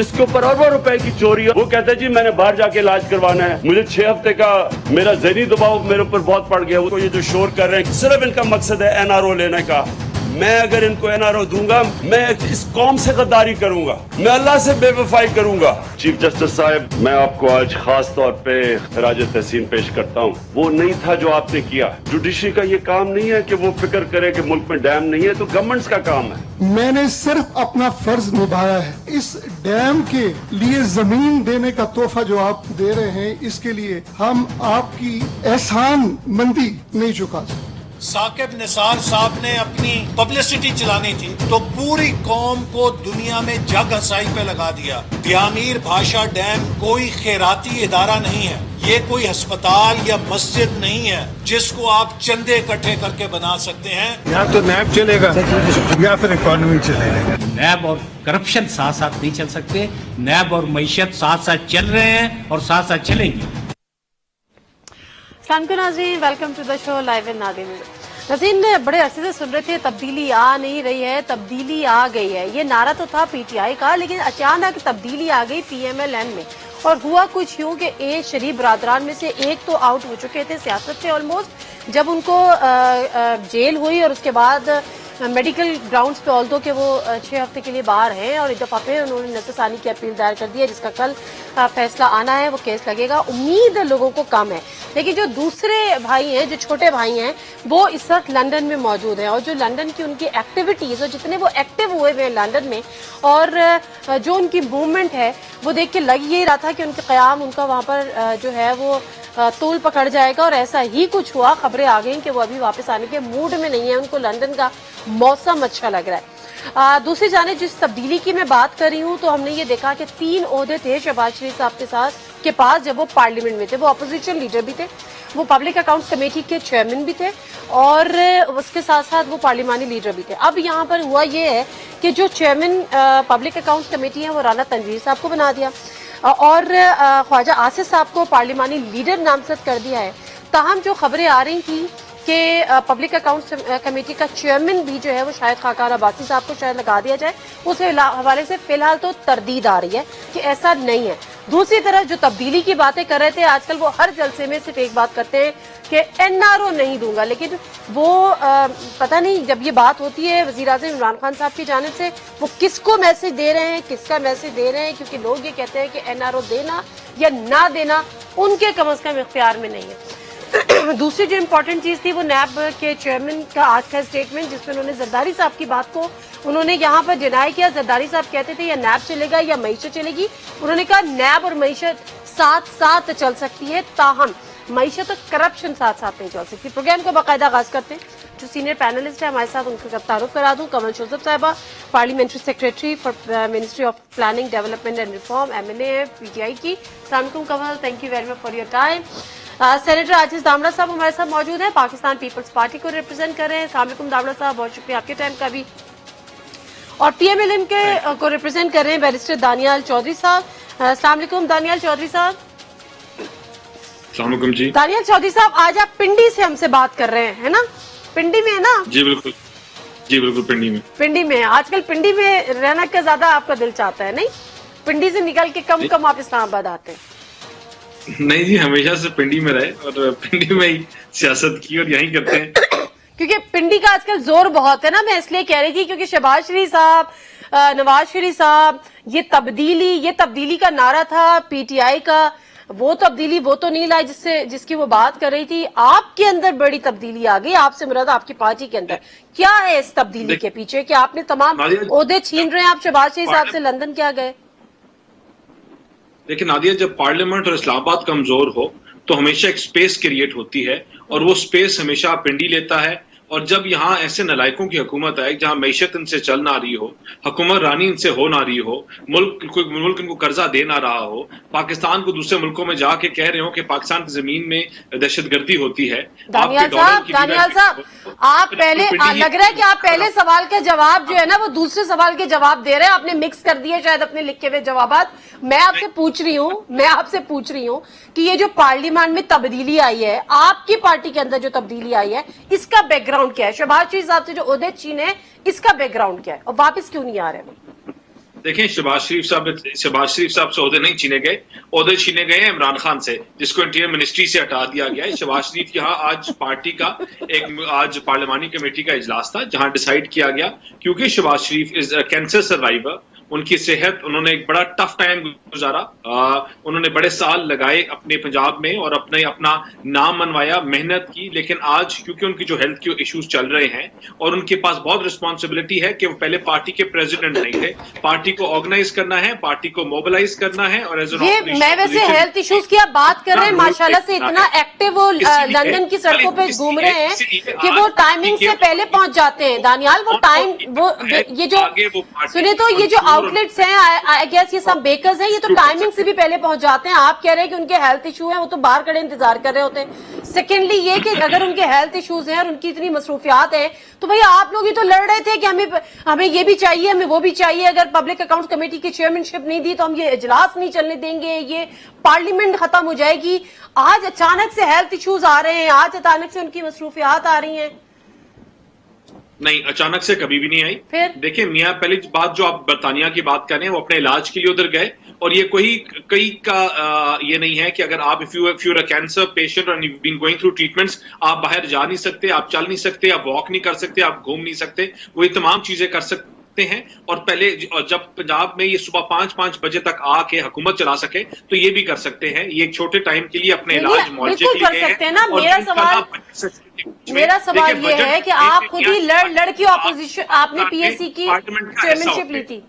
جس کے اوپر اربوں روپے کی چوری ہے. وہ کہتے ہیں جی میں نے باہر جا کے علاج کروانا ہے, مجھے 6 ہفتے کا میرا ذہنی دباؤ میرے اوپر بہت پڑ گیا. وہ یہ جو شور کر رہے ہیں صرف ان کا مقصد ہے NRO لینے کا. میں اگر ان کو NRO دوں گا میں اس قوم سے غداری کروں گا, میں اللہ سے بے وفائی کروں گا. چیف جسٹس صاحب, میں آپ کو آج خاص طور پہ خراج تحسین پیش کرتا ہوں. وہ نہیں تھا جو آپ نے کیا. جوڈیشری کا یہ کام نہیں ہے کہ وہ فکر کرے کہ ملک میں ڈیم نہیں ہے, تو گورنمنٹس کا کام ہے. میں نے صرف اپنا فرض نبھایا ہے. اس ڈیم کے لیے زمین دینے کا تحفہ جو آپ دے رہے ہیں, اس کے لیے ہم آپ کی احسان مندی نہیں چکا سکتے. ثاقب نثار صاحب نے اپنی پبلسٹی چلانی تھی تو پوری قوم کو دنیا میں جگ ہنسائی پہ لگا دیا. بیامیر بھاشا ڈیم کوئی خیراتی ادارہ نہیں ہے, یہ کوئی ہسپتال یا مسجد نہیں ہے جس کو آپ چندے اکٹھے کر کے بنا سکتے ہیں. یا تو نیب چلے گا یا پھر اکانومی چلے گا. نیب اور کرپشن ساتھ ساتھ نہیں چل سکتے. نیب اور معیشت ساتھ ساتھ چل رہے ہیں اور ساتھ ساتھ چلیں گے. السلام علیکم ناظرین, welcome to the show live ان ناظرین. ناظرین بڑے عرصے سے سن رہے تھے تبدیلی آ نہیں رہی ہے, تبدیلی آ گئی ہے. یہ نعرہ تو تھا PTI کا, لیکن اچانک تبدیلی آ گئی PMLN میں. اور ہوا کچھ یوں کہ شریف برادران میں سے ایک تو آؤٹ ہو چکے تھے سیاست سے آلموسٹ, جب ان کو جیل ہوئی اور اس کے بعد میڈیکل گراؤنڈز پہ آلدو کہ وہ 6 ہفتے کے لیے باہر ہیں, اور ایک دفعہ پھر انہوں نے نظر ثانی کی اپیل دائر کر دی ہے جس کا کل فیصلہ آنا ہے. وہ کیس لگے گا, امید لوگوں کو کم ہے. لیکن جو دوسرے بھائی ہیں, جو چھوٹے بھائی ہیں, وہ اس وقت لندن میں موجود ہیں, اور جو لندن کی ان کی ایکٹیویٹیز اور جتنے وہ ایکٹیو ہوئے ہوئے ہیں لندن میں, اور جو ان کی موومنٹ ہے, وہ دیکھ کے لگ یہی رہا تھا کہ ان کے قیام ان کا وہاں پر جو ہے وہ طول پکڑ جائے گا. اور ایسا ہی کچھ ہوا. خبریں آ گئیں کہ وہ ابھی واپس آنے کے موڈ میں نہیں ہے, ان کو لندن کا موسم اچھا لگ رہا ہے. دوسری جانب جس تبدیلی کی میں بات کر رہی ہوں, تو ہم نے یہ دیکھا کہ 3 عہدے تھے شہباز شریف صاحب کے پاس جب وہ پارلیمنٹ میں تھے. وہ اپوزیشن لیڈر بھی تھے, وہ پبلک اکاؤنٹس کمیٹی کے چیئرمین بھی تھے, اور اس کے ساتھ ساتھ وہ پارلیمانی لیڈر بھی تھے. اب یہاں پر ہوا یہ ہے کہ جو چیئرمین پبلک اکاؤنٹس کمیٹی ہے وہ رانا تنویر صاحب کو بنا دیا, اور خواجہ آصف صاحب کو پارلیمانی لیڈر نامزد کر دیا ہے. تاہم جو خبریں آ رہی تھیں کہ پبلک اکاؤنٹس کمیٹی کا چیئرمین بھی جو ہے وہ شاید خاکار عباسی صاحب کو شاید لگا دیا جائے, اس حوالے سے فی الحال تو تردید آ رہی ہے کہ ایسا نہیں ہے. دوسری طرف جو تبدیلی کی باتیں کر رہے تھے, آج کل وہ ہر جلسے میں صرف ایک بات کرتے ہیں کہ NRO نہیں دوں گا. لیکن وہ پتہ نہیں جب یہ بات ہوتی ہے وزیر اعظم عمران خان صاحب کی جانب سے, وہ کس کو میسج دے رہے ہیں, کس کا میسج دے رہے ہیں, کیونکہ لوگ یہ کہتے ہیں کہ NRO دینا یا نہ دینا ان کے کم از کم اختیار میں نہیں ہے. دوسری جو امپورٹنٹ چیز تھی وہ نیب کے چیئرمین کا آج کا اسٹیٹمنٹ, جس میں انہوں نے زرداری صاحب کی بات کو انہوں نے یہاں پر ڈینائی کیا. زرداری صاحب کہتے تھے یا نیب چلے گا یا معیشت چلے گی. انہوں نے کہا نیب اور معیشت ساتھ ساتھ چل سکتی ہے, تاہم معیشت اور کرپشن ساتھ ساتھ نہیں چل سکتی. پروگرام کو باقاعدہ آغاز کرتے ہیں. جو سینئر پینلسٹ ہے ہمارے ساتھ, ان کا تعارف کرا دوں. Kanwal Joseph sahiba, parliamentary secretary for ministry of planning development and reform, MNA ہے PTI کی. السلام علیکم Kanwal, thank you very much for your time. Senator Aajiz Dhamrah sahib ہمارے ساتھ موجود ہیں, پاکستان پیپلز پارٹی کو ریپرزینٹ کر رہے ہیں. السلام علیکم دامڑا صاحب, بہت شکریہ آپ کے ٹائم کا بھی. اور PMLN کے کو ریپرزینٹ کر رہے ہیں بیرسٹر دانیال چودھری صاحب. السلام علیکم دانیال چودھری صاحب. السلام علیکم جی. دانیال چودھری صاحب, آج آپ پنڈی سے ہم سے بات کر رہے ہیں, ہے نا؟ پنڈی میں ہے نا؟ جی بالکل, جی بالکل پنڈی میں. پنڈی میں آج کل پنڈی میں رہنا کا زیادہ آپ کا دل چاہتا ہے, نہیں؟ پنڈی سے نکل کے کم آپ اسلام آباد آتے ہیں. نہیں جی, ہمیشہ سے پنڈی میں رہے اور پنڈی میں ہی سیاست کی اور یہیں کرتے ہیں. کیونکہ پنڈی کا آج کل زور بہت ہے نا, میں اس لیے کہہ رہی تھی کیونکہ شہباز شریف صاحب, نواز شریف صاحب, یہ تبدیلی کا نعرہ تھا PTI کا. وہ تبدیلی وہ تو نہیں لائے جس کی وہ بات کر رہی تھی. آپ کے اندر بڑی تبدیلی آ گئی, آپ سے مراد آپ کی پارٹی کے اندر. کیا ہے اس تبدیلی کے پیچھے کہ آپ نے تمام عہدے چھین رہے ہیں, آپ شہباز شریف صاحب سے لندن کیا گئے؟ لیکن نادیہ, جب پارلیمنٹ اور اسلام آباد کمزور ہو تو ہمیشہ ایک سپیس کریٹ ہوتی ہے, اور وہ سپیس ہمیشہ پنڈی لیتا ہے. اور جب یہاں ایسے نلائکوں کی حکومت آئے جہاں معیشت ان سے چل نہ رہی ہو, حکومت رانی ان سے ہو نہ رہی ہو, ملک ان کو قرضہ دے نہ رہا ہو, پاکستان کو دوسرے ملکوں میں جا کے کہہ رہے ہو کہ پاکستان کی زمین میں دہشت گردی ہوتی ہے. دانیال صاحب آپ پہلے لگ رہا ہے کہ آپ پہلے سوال کا جواب جو ہے نا وہ دوسرے سوال کے جواب دے رہے ہیں, آپ نے مکس کر دیے شاید اپنے لکھے ہوئے جوابات. میں آپ سے پوچھ رہی ہوں کہ یہ جو پارلیمان میں تبدیلی آئی ہے, آپ کی پارٹی کے اندر جو تبدیلی آئی ہے, اس کا بیک گراؤنڈ کیا ہے؟ شہباز شریف صاحب سے جو عہدے چھینے ہیں, اس کا بیک گراؤنڈ کیا ہے, اور واپس کیوں نہیں آ رہے وہ؟ देखें, शहबाज शरीफ साहब से ओहदे नहीं छीने गए, ओहदे छीने गए हैं इमरान खान से, जिसको इंटीरियर मिनिस्ट्री से हटा दिया गया है। शहबाज शरीफ यहाँ आज पार्टी का आज पार्लिमानी कमेटी का इजलास था, जहां डिसाइड किया गया, क्योंकि शहबाज शरीफ इज अ कैंसर सर्वाइवर, उनकी सेहत, उन्होंने एक बड़ा टफ टाइम गुजारा, उन्होंने बड़े साल लगाए अपने पंजाब में और अपना नाम मनवाया, मेहनत की, लेकिन आज क्योंकि उनकी जो हेल्थ के इश्यूज चल रहे हैं और उनके पास बहुत रिस्पॉन्सिबिलिटी है कि वो पहले पार्टी के प्रेसिडेंट नहीं थे, पार्टी को ऑर्गेनाइज करना है, पार्टी को मोबिलाइज करना है, और एज ये मैं वैसे हेल्थ इश्यूज की आप बात कर रहे हैं, माशाल्लाह से इतना एक्टिव वो लंदन की सड़कों पे घूम रहे हैं कि वो टाइमिंग से पहले पहुंच जाते हैं। दानियाल, वो टाइम वो ये जो सुने तो ये जो आउटलेट्स हैं, आई गेस ये सब बेकर्स हैं, ये तो टाइमिंग से भी पहले पहुंच जाते हैं। आप कह रहे हैं कि उनके हेल्थ इशू है, वो तो बाहर खड़े इंतजार कर रहे होते हैं। सेकेंडली ये कि अगर उनके हेल्थ इश्यूज हैं और उनकी इतनी मसरूफियात है, तो भैया आप लोग ही तो लड़ रहे थे कि हमें ये भी चाहिए, हमें वो भी चाहिए, अगर पब्लिक अकाउंट्स कमेटी की चेयरमैनशिप नहीं दी तो हम ये इजलास नहीं चलने देंगे, ये पार्लियामेंट खत्म हो जाएगी। आज अचानक से हेल्थ इश्यूज आ रहे हैं, आज अचानक से उनकी मसरूफियात आ रही हैं। नहीं, अचानक से कभी भी नहीं आई। फिर देखिए मियां, पहली बात जो आप बरतानिया की बात कर रहे हैं, वो अपने इलाज के लिए उधर गए, और ये कई का ये नहीं है कि अगर आप if you a cancer patient और you been going through treatments, आप बाहर जा नहीं सकते, आप चल नहीं सकते, आप वॉक नहीं कर सकते, आप घूम नहीं सकते, वो ये तमाम चीजें कर सकते हैं। और पहले जब पंजाब में ये सुबह 5 बजे तक आके हुकूमत चला सके, तो ये भी कर सकते हैं, ये एक छोटे टाइम के लिए अपने इलाज मुआवजे के लिए कर सकते हैं ना। मेरा सवाल ये है कि आप खुद ही लड़ के ऑपोजिशन, आपने पीएससी की चेयरमैनशिप ली थी।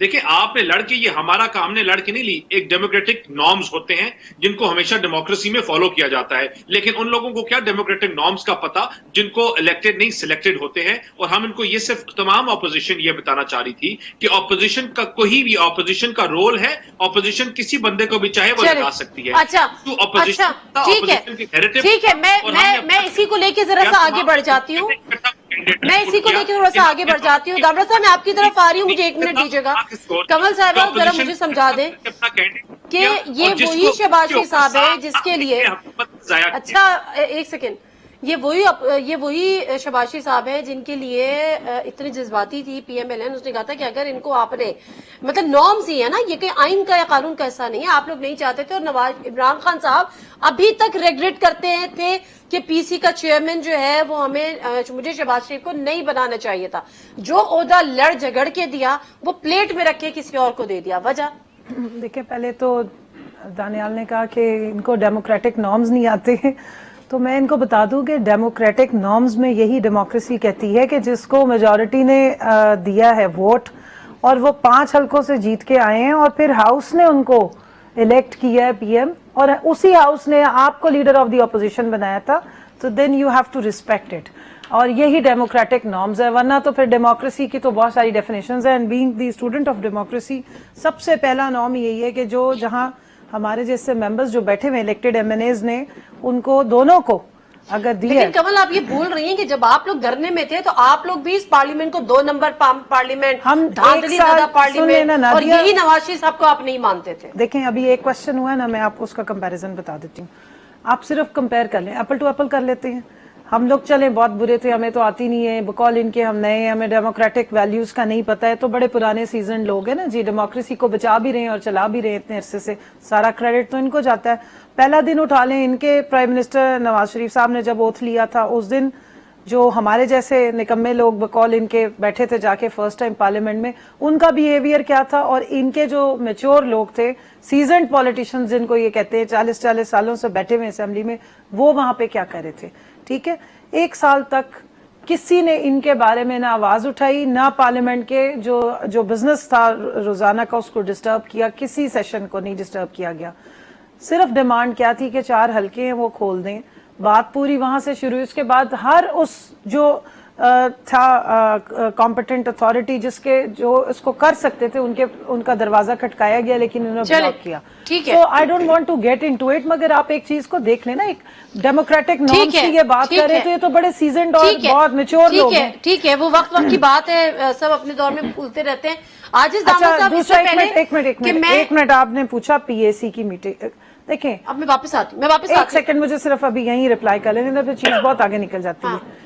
देखिए, आपने लड़के, ये हमारा काम ने लड़के नहीं ली, एक डेमोक्रेटिक नॉर्म्स होते हैं जिनको हमेशा डेमोक्रेसी में फॉलो किया जाता है, लेकिन उन लोगों को क्या डेमोक्रेटिक नॉर्म्स का पता, जिनको इलेक्टेड नहीं सिलेक्टेड होते हैं। और हम इनको ये सिर्फ तमाम ऑपोजिशन ये बताना चाह रही थी कि ऑपोजिशन का कोई भी ऑपोजिशन का रोल है, ऑपोजिशन किसी बंदे को भी चाहे वो लगा सकती है। अच्छा, ठीक है, मैं इसी को लेके जरा सा आगे बढ़ जाती हूँ, थोड़ा सा आगे बढ़ जाती हूँ। गामरा साहब, मैं आपकी तरफ आ रही हूँ, मुझे 1 मिनट दीजिएगा। कमल साहब, आप जरा मुझे समझा दें कि ये वही शहबाज शरीफ साहब है जिसके लिए, अच्छा 1 सेकेंड, ये वही शहबाज शरीफ साहब है जिनके लिए इतनी जज्बाती थी PMLN। उसने कहा था कि अगर इनको आपने, मतलब नॉर्म्स ही है ना, ये कोई आइन का या कानून का हिस्सा नहीं है, आप लोग नहीं चाहते थे। और इमरान खान साहब अभी तक रेगरेट करते थे कि PC का चेयरमैन जो है वो मुझे शहबाज शरीफ को नहीं बनाना चाहिए था। जो ओहदा लड़ झगड़ के दिया वो प्लेट में रख के किसी और को दे दिया। वजह देखिए, पहले तो दानियाल ने कहा कि इनको डेमोक्रेटिक नॉर्म्स नहीं आते हैं, तो मैं इनको बता दूं कि डेमोक्रेटिक नॉर्म्स में यही डेमोक्रेसी कहती है कि जिसको मेजॉरिटी ने दिया है वोट, और वो 5 हलकों से जीत के आए हैं, और फिर हाउस ने उनको इलेक्ट किया है PM, और उसी हाउस ने आपको लीडर ऑफ द ऑपोजिशन बनाया था, तो then you have to respect it. और यही डेमोक्रेटिक नॉर्म्स है, वरना तो फिर डेमोक्रेसी की तो बहुत सारी डेफिनेशंस है। And being the student of democracy, सबसे पहला नॉर्म यही है कि जो जहां हमारे जैसे मेंबर्स जो बैठे हुए इलेक्टेड MNAs ने, उनको दोनों को अगर दिया। लेकिन कमल, आप ये भूल रही हैं कि जब आप लोग धरने में थे तो आप लोग भी इस पार्लियामेंट को 2 नंबर पार्लियामेंट, हम धांधली पार्लियामेंट, और यही नवाज शरीफ साहब को आप नहीं मानते थे। देखें, अभी एक क्वेश्चन हुआ है ना, मैं आपको उसका कंपैरिजन बता देती हूँ। आप सिर्फ कंपेयर कर लें, एप्पल टू एप्पल कर लेते हैं। हम लोग चले बहुत बुरे थे, हमें तो आती नहीं है, बकौल इनके हम नए हैं, हमें डेमोक्रेटिक वैल्यूज का नहीं पता है, तो बड़े पुराने सीजन लोग हैं ना जी, डेमोक्रेसी को बचा भी रहे हैं और चला भी रहे हैं इतने अरसे से, सारा क्रेडिट तो इनको जाता है। पहला दिन उठा लें, इनके प्राइम मिनिस्टर नवाज शरीफ साहब ने जब ओथ लिया था, उस दिन जो हमारे जैसे निकम्मे लोग बकौल इनके बैठे थे जाके फर्स्ट टाइम पार्लियामेंट में, उनका बिहेवियर क्या था, और इनके जो मैच्योर लोग थे, सीजन्ड पॉलिटिशियंस जिनको ये कहते हैं, 40-40 सालों से बैठे हुए असेंबली में, वो वहां पे क्या कर रहे थे। ठीक है, 1 साल तक किसी ने इनके बारे में ना आवाज उठाई, ना पार्लियामेंट के जो बिजनेस था रोजाना का उसको डिस्टर्ब किया, किसी सेशन को नहीं डिस्टर्ब किया गया। सिर्फ डिमांड क्या थी कि 4 हलके हैं वो खोल दें, बात पूरी वहां से शुरू। उसके बाद हर उस जो था कॉम्पिटेंट अथॉरिटी जिसके जो इसको कर सकते थे, उनका दरवाजा खटकाया गया, लेकिन उन्होंने ब्लॉक किया। ठीक है, तो I don't want to get into it, मगर आप एक चीज को देख लेना, एक डेमोक्रेटिक नॉर्म्स की ये बात कर रहे थे, ये तो बड़े सीजन्ड और बहुत मैच्योर लोग हैं। ठीक है, वो वक्त की बात है, सब अपने दौर में भूलते रहते हैं। आज इस एक मिनट आपने पूछा PAC की मीटिंग, देखें अब मैं वापस आती हूँ, एक सेकंड मुझे सिर्फ अभी यहीं रिप्लाई कर लेने, तो चीज बहुत आगे निकल जाती है।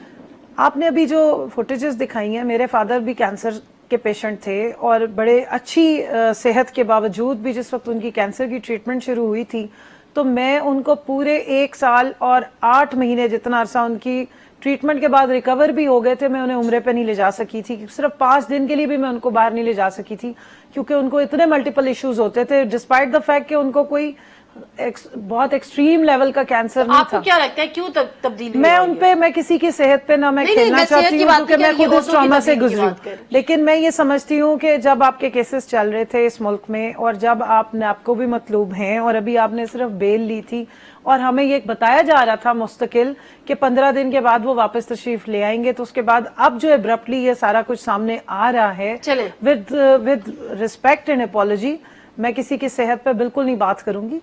आपने अभी जो फुटेजेस दिखाई हैं, मेरे फादर भी कैंसर کے پیشنٹ تھے اور بڑے اچھی صحت کے باوجود بھی جس وقت ان کی کینسر کی ٹریٹمنٹ شروع ہوئی تھی تو میں ان کو پورے 1 سال اور 8 مہینے جتنا عرصہ ان کی ٹریٹمنٹ کے بعد ریکور بھی ہو گئے تھے، میں انہیں عمرے پہ نہیں لے جا سکی تھی، صرف 5 دن کے لیے بھی میں ان کو باہر نہیں لے جا سکی تھی کیونکہ ان کو اتنے ملٹیپل ایشوز ہوتے تھے ڈسپائٹ دا فیکٹ کہ ان کو کوئی بہت ایکسٹریم لیول کا کینسر نہیں آپ کو تھا۔ کیا لگتا ہے کیوں تبدیلی میں ان پہ میں کسی کی صحت پہ نہ میں کھیلنا چاہتی ہوں کیونکہ میں خود اس ٹراما سے گزری ہوں، لیکن میں یہ سمجھتی ہوں کہ جب آپ کے کیسز چل رہے تھے اس ملک میں اور جب آپ کو بھی مطلوب ہیں اور ابھی آپ نے صرف بیل لی تھی اور ہمیں یہ بتایا جا رہا تھا مستقل کہ 15 دن کے بعد وہ واپس تشریف لے آئیں گے، تو اس کے بعد اب جو ابرپٹلی یہ سارا کچھ سامنے آ رہا ہے ود ریسپیکٹ اینڈ اپالوجی، میں کسی کی صحت پہ بالکل نہیں بات کروں گی،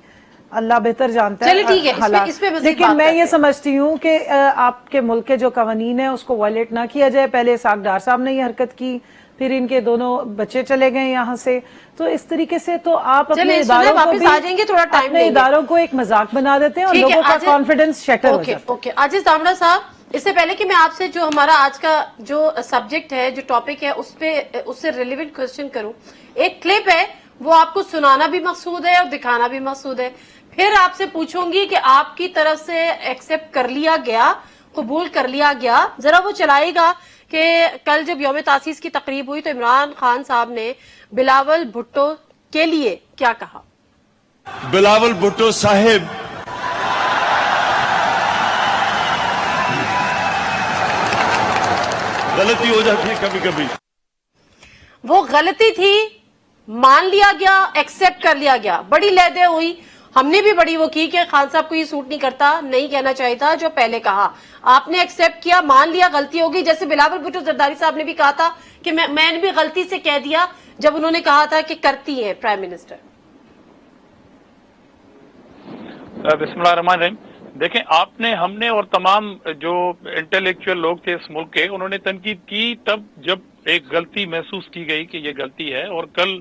اللہ بہتر جانتا ہے حالات، لیکن میں یہ سمجھتی ہوں کہ آپ کے ملک کے جو قوانین ہیں اس کو وائلیٹ نہ کیا جائے۔ پہلے اسحاق ڈار صاحب نے یہ حرکت کی، پھر ان کے دونوں بچے چلے گئے یہاں سے، تو اس طریقے سے تو آپ اپنے اداروں کو بھی اپنے اداروں کو ایک مذاق بنا دیتے ہیں اور لوگوں کا کانفیڈنس شیٹر ہو جاتا ہے۔ عاجز دامڑا صاحب، اس سے پہلے کہ میں آپ سے جو ہمارا آج کا جو سبجیکٹ ہے، جو ٹاپک ہے، اس سے ریلیونٹ کوسچن کروں، ایک کلپ ہے وہ آپ کو سنانا بھی مقصود ہے اور دکھانا بھی مقصود ہے، پھر آپ سے پوچھوں گی کہ آپ کی طرف سے ایکسپٹ کر لیا گیا، قبول کر لیا گیا، ذرا وہ چلائے گا کہ کل جب یوم تاسیس کی تقریب ہوئی تو عمران خان صاحب نے بلاول بھٹو کے لیے کیا کہا۔ بلاول بھٹو صاحب غلطی ہو جاتی ہے کبھی کبھی، وہ غلطی تھی، مان لیا گیا، ایکسپٹ کر لیا گیا، بڑی لیدے ہوئی، ہم نے بھی بڑی وہ کی کہ خان صاحب کو یہ سوٹ نہیں کرتا، نہیں کہنا چاہیے تھا جو پہلے کہا، آپ نے ایکسپٹ کیا، مان لیا غلطی ہوگی، جیسے بلاول بھٹو زرداری صاحب نے بھی کہا تھا کہ میں نے بھی غلطی سے کہہ دیا جب انہوں نے کہا تھا کہ کرتی ہے پرائم منسٹر۔ بسم اللہ الرحمن الرحیم۔ دیکھیں، آپ نے، ہم نے اور تمام جو انٹلیکچوئل لوگ تھے اس ملک کے، انہوں نے تنقید کی تب جب ایک غلطی محسوس کی گئی کہ یہ غلطی ہے، اور کل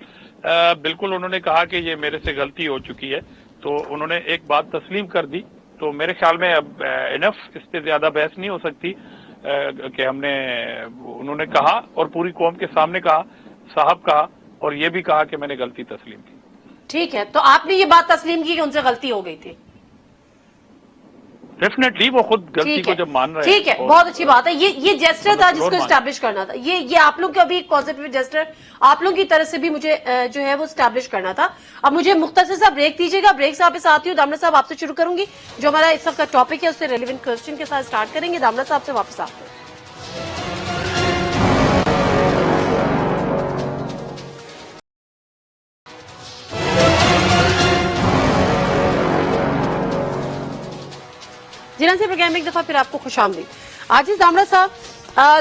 بالکل انہوں نے کہا کہ یہ میرے سے غلطی ہو چکی ہے، تو انہوں نے ایک بات تسلیم کر دی، تو میرے خیال میں اب انف اس پہ زیادہ بحث نہیں ہو سکتی کہ انہوں نے کہا اور پوری قوم کے سامنے کہا، صاحب کہا، اور یہ بھی کہا کہ میں نے غلطی تسلیم کی۔ ٹھیک ہے، تو آپ نے یہ بات تسلیم کی کہ ان سے غلطی ہو گئی تھی؟ ڈیفینیٹلی وہ خود غلطی کو جب مان رہے ہیں۔ ٹھیک ہے، بہت اچھی بات ہے، یہ جیسٹر تھا جس کو اسٹیبلش کرنا تھا، یہ آپ لوگ کا بھی ایک پازیٹیو جیسٹر آپ لوگ کی طرف سے بھی مجھے جو ہے وہ اسٹیبلش کرنا تھا۔ اب مجھے مختصر سا بریک دیجیے گا، بریک سے واپس آتی ہوں، دامڑا صاحب آپ سے شروع کروں گی، جو ہمارا اس وقت کا ٹاپک ہے اس سے ریلیونٹ کوسچن کے ساتھ اسٹارٹ کریں گے، دامڑا صاحب سے واپس آتے ہیں۔ جنہاں سے پروگرام ایک دفعہ پھر آپ کو خوش آمدید۔ عاجز دامڑا صاحب،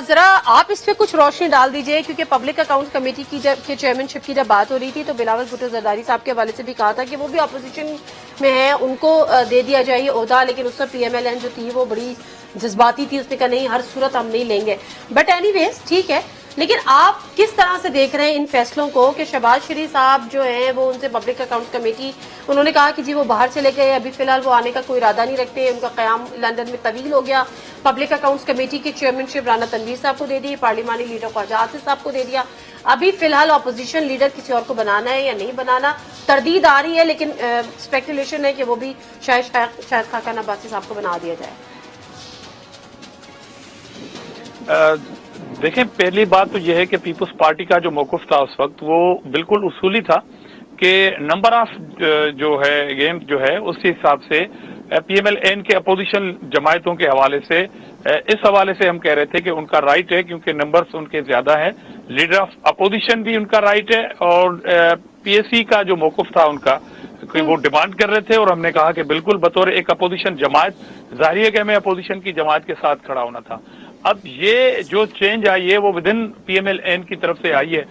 ذرا آپ اس پہ کچھ روشنی ڈال دیجئے، کیونکہ پبلک اکاؤنٹ کمیٹی کی کے چیئرمین شپ کی جب بات ہو رہی تھی تو بلاول بھٹو زرداری صاحب کے حوالے سے بھی کہا تھا کہ وہ بھی اپوزیشن میں ہیں، ان کو دے دیا جائے یہ عہدہ، لیکن اس وقت پی ایم ایل این جو تھی وہ بڑی جذباتی تھی، اس نے کہا نہیں ہر صورت ہم نہیں لیں گے، بٹ اینی ویز ٹھیک ہے، لیکن آپ کس طرح سے دیکھ رہے ہیں ان فیصلوں کو کہ شہباز شریف صاحب جو ہیں وہ ان سے پبلک اکاؤنٹ کمیٹی، انہوں نے کہا کہ جی وہ باہر چلے گئے، ابھی فی الحال وہ آنے کا کوئی ارادہ نہیں رکھتے، ان کا قیام لندن میں طویل ہو گیا، پبلک اکاؤنٹس کمیٹی کی چیئرمین شپ رانا تنویر صاحب کو دے دی، پارلیمانی لیڈر خواجہ آصف صاحب کو دے دیا، ابھی فی الحال اپوزیشن لیڈر کسی اور کو بنانا ہے یا نہیں بنانا، تردید آ رہی ہے، لیکن اسپیکولیشن ہے کہ وہ بھی شاید خاقان عباسی صاحب کو بنا دیا جائے۔ دیکھیں، پہلی بات تو یہ ہے کہ پیپلز پارٹی کا جو موقف تھا اس وقت وہ بالکل اصولی تھا کہ نمبر آف جو ہے گیم جو ہے اس حساب سے پی ایم ایل این کے اپوزیشن جماعتوں کے حوالے سے، اس حوالے سے ہم کہہ رہے تھے کہ ان کا رائٹ ہے کیونکہ نمبرز ان کے زیادہ ہیں، لیڈر آف اپوزیشن بھی ان کا رائٹ ہے، اور پی ایس سی کا جو موقف تھا ان کا کہ وہ ڈیمانڈ کر رہے تھے، اور ہم نے کہا کہ بالکل بطور ایک اپوزیشن جماعت ظاہر ہے کہ ہمیں اپوزیشن کی جماعت کے ساتھ کھڑا ہونا تھا۔ اب یہ جو چینج آئی ہے وہ ودن پی ایم ایل این کی طرف سے آئی ہے،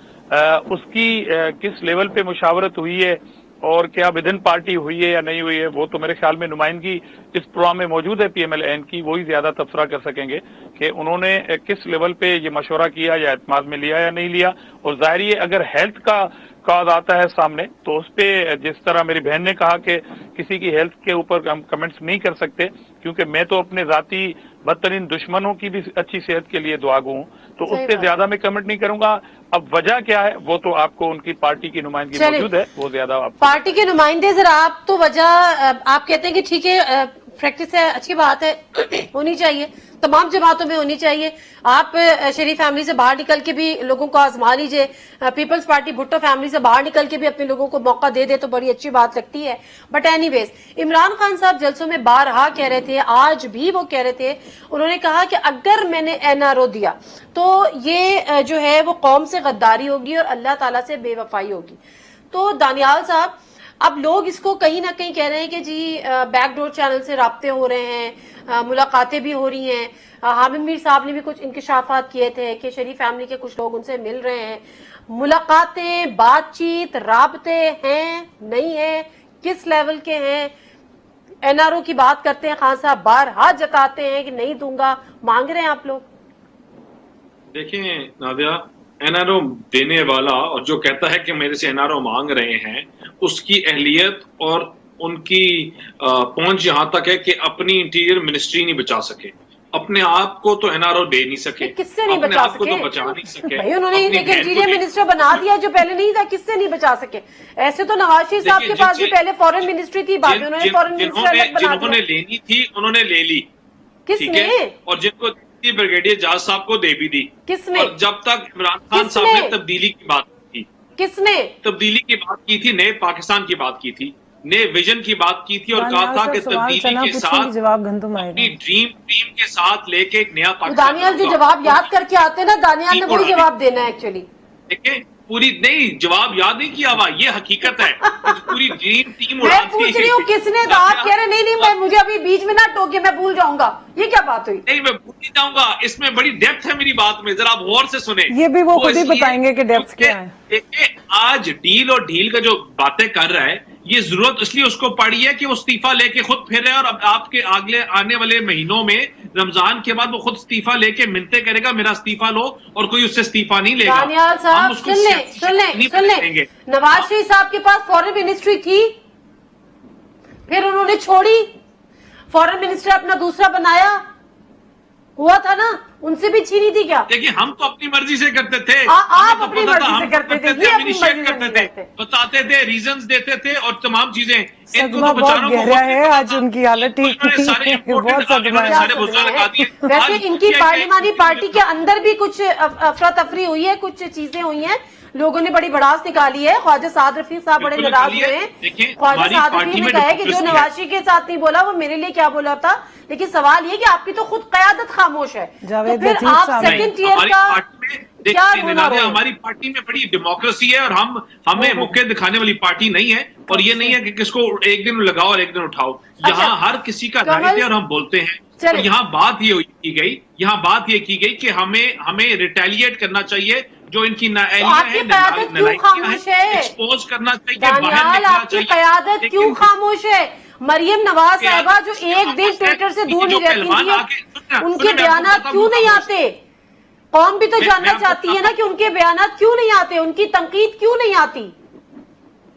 اس کی کس لیول پہ مشاورت ہوئی ہے اور کیا ودن پارٹی ہوئی ہے یا نہیں ہوئی ہے، وہ تو میرے خیال میں نمائندگی اس پروگرام میں موجود ہے پی ایم ایل این کی، وہی زیادہ تبصرہ کر سکیں گے کہ انہوں نے کس لیول پہ یہ مشورہ کیا یا اعتماد میں لیا یا نہیں لیا، اور ظاہر ہے اگر ہیلتھ کا कॉज आता है सामने, तो उस पे जिस तरह मेरी बहन ने कहा कि किसी की हेल्थ के ऊपर हम कमेंट्स नहीं कर सकते, क्योंकि मैं तो अपने जाती बदतरीन दुश्मनों की भी अच्छी सेहत के लिए दुआगो हूँ, तो उससे ज्यादा मैं कमेंट नहीं करूंगा। अब वजह क्या है वो तो आपको उनकी पार्टी की नुमाइंदगी मौजूद है, वो ज्यादा पार्टी के नुमाइंदे जरा आप तो वजह आप कहते हैं कि ठीक है प्रैक्टिस है, अच्छी बात है, होनी चाहिए, तमाम जमातों में होनी चाहिए। आप शरीफ फैमिली से बाहर निकल के भी लोगों को आजमा लीजिए, पीपल्स पार्टी भुट्टो फैमिली से बाहर निकल के भी अपने लोगों को मौका दे दे तो बड़ी अच्छी बात लगती है। बट एनीवेज, इमरान खान साहब जलसों में बारहा कह रहे थे, आज भी वो कह रहे थे, उन्होंने कहा कि अगर मैंने NRO दिया तो ये जो है वो कौम से गद्दारी होगी और अल्लाह ताला से बेवफाई होगी। तो दानियाल साहब, अब लोग इसको कहीं ना कहीं कह रहे हैं कि जी बैकडोर चैनल से राब्ते हो रहे हैं, मुलाकातें भी हो रही हैं। हामिद मीर साहब ने भी कुछ इंकशाफात किए थे कि शरीफ फैमिली के कुछ लोग उनसे मिल रहे हैं। मुलाकातें, बातचीत, राब्ते हैं, नहीं है, किस लेवल के हैं? NRO की बात करते हैं, खान साहब बारहा जताते हैं कि नहीं दूंगा, मांग रहे हैं आप लोग। देखिए नादिया, NRO देने वाला और जो कहता है कि मेरे से NRO मांग रहे हैं, उसकी अहलियत और उनकी पहुंच यहां तक है कि अपनी इंटीरियर मिनिस्ट्री नहीं बचा सके, अपने आप को तो NRO दे नहीं सके, किससे नहीं अपने बचा आप को सके? तो बचा नहीं सके भाई उन्होंने अपनी एक बहन को इंटीरियर मिनिस्टर बना दिया जो पहले नहीं था, किससे नहीं बचा सके? ऐसे तो नवाज शरीफ साहब के पास भी पहले फॉरेन मिनिस्ट्री थी, बाद में उन्होंने फॉरेन मिनिस्टर अलग बना जिन्होंने दिया। लेनी थी उन्होंने ले ली, किसने? ठीक है, और जिनको ब्रिगेडियर जाज साहब को दे भी दी। किसने? और जब तक इमरान खान साहब ने तब्दीली की बात की, किसने तब्दीली की बात की थी, नए पाकिस्तान की बात की थी, नए विजन की बात की थी, और कहा था कि तब्दीली के साथ अपनी ड्रीम के साथ लेके एक नया पाकिस्तान। दानियाल जो जवाब याद करके आते हैं ना, दानियाल ने वही जवाब देना है एक्चुअली। देखिए, पूरी नहीं जवाब याद नहीं किया हुआ, ये हकीकत है पूरी ड्रीम टीम मैं पूछ रही हूँ किसने, तो आप कह रहे नहीं मैं मुझे अभी बीच में ना टोके, मैं भूल जाऊंगा, ये क्या बात हुई? नहीं, मैं भूल नहीं जाऊंगा, इसमें बड़ी डेप्थ है मेरी बात में, जरा आप गौर से सुने। ये भी वो खुद ही बताएंगे कि डेप्थ क्या है। देखिए, आज डील और ढील का जो बातें कर रहा है, ये जरूरत इसलिए उसको पड़ी है कि वो इस्तीफा लेके खुद फिर रहे हैं, और अब आपके अगले आने वाले महीनों में रमजान के बाद वो खुद इस्तीफा लेके मिन्नतें करेगा मेरा इस्तीफा लो, और कोई उससे इस्तीफा नहीं लेगा। दानियाल साहब सुन ले, नवाज शरीफ साहब के पास फॉरेन मिनिस्ट्री थी, फिर उन्होंने छोड़ी, फॉरेन मिनिस्टर अपना दूसरा बनाया, हुआ था ना, उनसे भी छीनी थी क्या? देखिए, हम तो अपनी मर्जी से करते थे, आप अपनी मर्जी से करते थे, ये अपनी मर्जी करते थे, बताते थे, रीजंस देते थे और तमाम चीजें। सदमा बहुत गहरा है, आज उनकी हालत ठीक नहीं है, बहुत सदमा है। वैसे इनकी पार्लिमानी पार्टी के अंदर भी कुछ अफरा तफरी हुई है, कुछ चीजें हुई हैं, लोगों ने बड़ी भड़ास निकाली है। ख्वाजा साद रफीक साहब बड़े नाराज हुए हैं। ख्वाजा साद रफीक ने कहा है कि जो नवाज शरीफ के साथ नहीं बोला वो मेरे लिए क्या बोला था, लेकिन सवाल ये कि आपकी तो खुद क़यादत खामोश है, तो फिर आप सेकंड ईयर का क्या होना? हमारी पार्टी में बड़ी डेमोक्रेसी है और हमें मौके दिखाने वाली पार्टी नहीं है, और ये नहीं है कि किसको एक दिन लगाओ और एक दिन उठाओ। यहाँ हर किसी का राइट है और हम बोलते हैं। तो यहाँ बात ये की गई कि हमें रिटेलिएट करना चाहिए, जो इनकी एक्सपोज करना चाहिए, दानियाल आपकी क़यादत क्यों खामोश है? मरियम नवाज साहिबा जो एक दिन ट्विटर से दूर नहीं रहती थी, उनके बयानात क्यों नहीं आते? कौम भी तो जानना चाहती है ना कि उनके बयानात क्यों नहीं आते, उनकी तनकीद क्यों नहीं आती?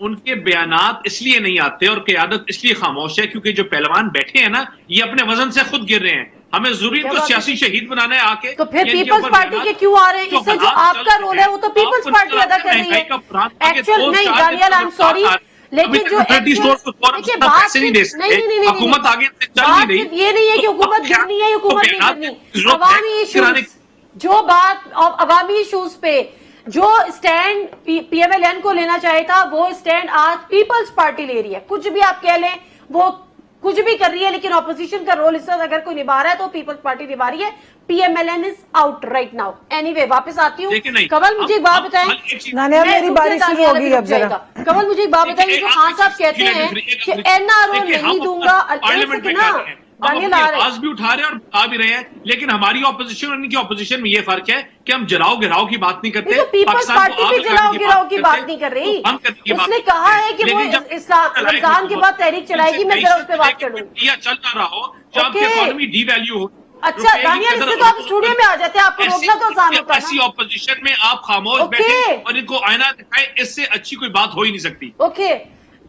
उनके बयानात इसलिए नहीं आते और क़यादत इसलिए खामोश है क्योंकि जो पहलवान बैठे हैं ना, ये अपने वजन से खुद गिर रहे हैं। हमें जरूरी तो सियासी शहीद बनाना है आके, तो फिर पीपल्स पार्टी के क्यों आ रहे हैं? इससे जो आपका रोल है वो तो पीपल्स पार्टी अदा कर रही है। एक्चुअल नहीं दानियाल, आई एम सॉरी, लेकिन जो हुकूमत आगे चल नहीं रही, ये नहीं है कि हुकूमत गिरनी है, हुकूमत नहीं गिरनी। अवामी इशूज, जो बात अवामी इशूज पे जो स्टैंड PMLN को लेना चाहिए था, वो स्टैंड आज पीपल्स पार्टी ले रही है। कुछ भी आप कह लें, वो कुछ भी कर रही है, लेकिन ऑपोजिशन का रोल इस वक्त अगर कोई निभा रहा है तो पीपल्स पार्टी निभा रही है। PMLN is out right now. Anyway, वापस आती हूँ। कमल मुझे एक बात बताएं, मेरी बारी शुरू होगी अब जरा। कमल मुझे एक बात बताइए, जो खान साहब कहते हैं कि NRO नहीं दूंगा, दानियाल आवाज भी उठा रहे हैं और बता भी रहे हैं, लेकिन हमारी ऑपोजिशन और इनकी ऑपोजिशन में ये फर्क है कि हम जलाओ गिराओ की बात नहीं करते। पीपल्स पार्टी भी जलाओ गिराओ की बात नहीं कर रही। उसने कहा है कि वो रमजान के बाद तहरीक चलाएगी, मैं जरा उस पर बात करूँ। चल रहा हो, जब इकोनॉमी डीवैल्यू हो, اچھا دانیال اس سے تو آپ اسٹوڈیو میں آ جاتے ہیں, آپ کو روکنا تو آسان ہوتا ہے ایسی اپوزیشن میں آپ خاموش بیٹھے اور ان کو آئینہ دکھائے, اس سے اچھی کوئی بات ہو ہی نہیں سکتی. اوکے